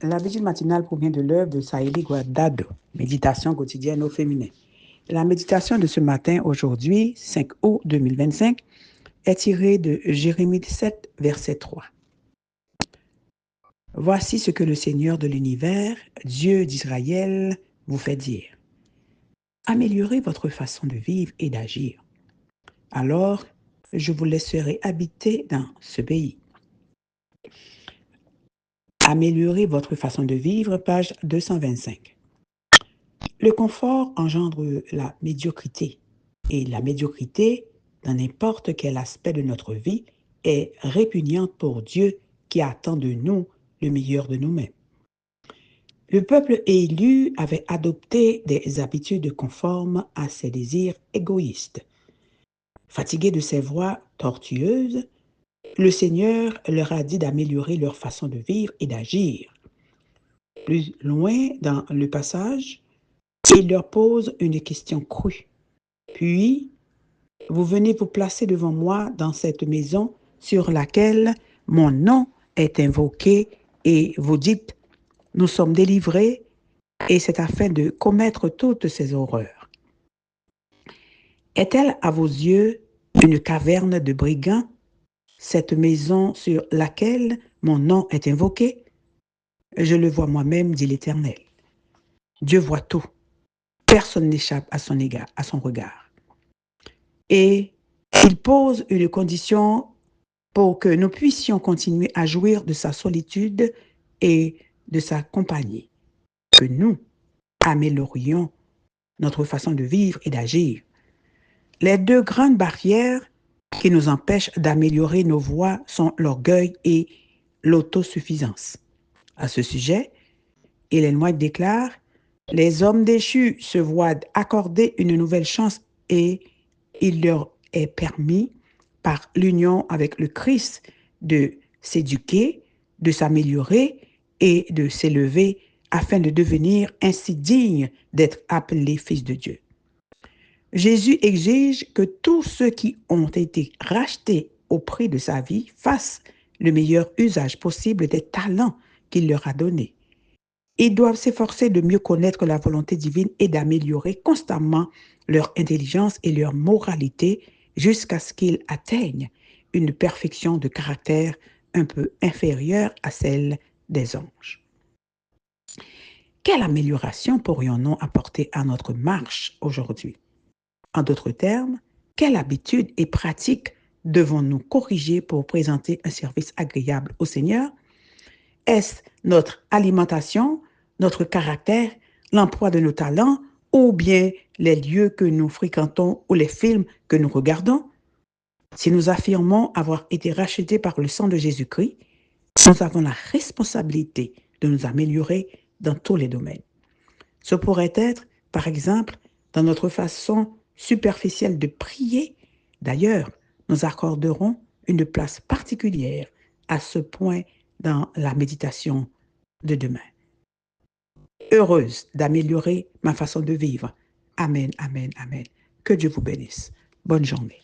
La vigile matinale provient de l'œuvre de Saïli Guardado, Méditation quotidienne au féminin. La méditation de ce matin, aujourd'hui, 5 août 2025, est tirée de Jérémie 7, verset 3. Voici ce que le Seigneur de l'univers, Dieu d'Israël, vous fait dire. Améliorez votre façon de vivre et d'agir. Alors, je vous laisserai habiter dans ce pays. Améliorez votre façon de vivre, page 225. Le confort engendre la médiocrité. Et la médiocrité, dans n'importe quel aspect de notre vie, est répugnante pour Dieu qui attend de nous le meilleur de nous-mêmes. Le peuple élu avait adopté des habitudes conformes à ses désirs égoïstes. Fatigué de ses voies tortueuses, le Seigneur leur a dit d'améliorer leur façon de vivre et d'agir. Plus loin dans le passage, il leur pose une question crue. Puis, vous venez vous placer devant moi dans cette maison sur laquelle mon nom est invoqué et vous dites, nous sommes délivrés et c'est afin de commettre toutes ces horreurs. Est-elle à vos yeux une caverne de brigands, cette maison sur laquelle mon nom est invoqué? Je le vois moi-même, dit l'Éternel. Dieu voit tout. Personne n'échappe à son égard, à son regard. Et il pose une condition pour que nous puissions continuer à jouir de sa solitude et de sa compagnie, que nous améliorions notre façon de vivre et d'agir. Les deux grandes barrières qui nous empêchent d'améliorer nos voies sont l'orgueil et l'autosuffisance. À ce sujet, Ellen White déclare « Les hommes déchus se voient accorder une nouvelle chance et il leur est permis, par l'union avec le Christ, de s'éduquer, de s'améliorer et de s'élever afin de devenir ainsi dignes d'être appelés fils de Dieu. » Jésus exige que tous ceux qui ont été rachetés au prix de sa vie fassent le meilleur usage possible des talents qu'il leur a donnés. Ils doivent s'efforcer de mieux connaître la volonté divine et d'améliorer constamment leur intelligence et leur moralité jusqu'à ce qu'ils atteignent une perfection de caractère un peu inférieure à celle des anges. Quelle amélioration pourrions-nous apporter à notre marche aujourd'hui? En d'autres termes, quelle habitude et pratique devons-nous corriger pour présenter un service agréable au Seigneur? Est-ce notre alimentation, notre caractère, l'emploi de nos talents ou bien les lieux que nous fréquentons ou les films que nous regardons? Si nous affirmons avoir été rachetés par le sang de Jésus-Christ, nous avons la responsabilité de nous améliorer dans tous les domaines. Ce pourrait être, par exemple, dans notre façon superficielle de prier. D'ailleurs, nous accorderons une place particulière à ce point dans la méditation de demain. Heureuse d'améliorer ma façon de vivre. Amen, amen, amen. Que Dieu vous bénisse. Bonne journée.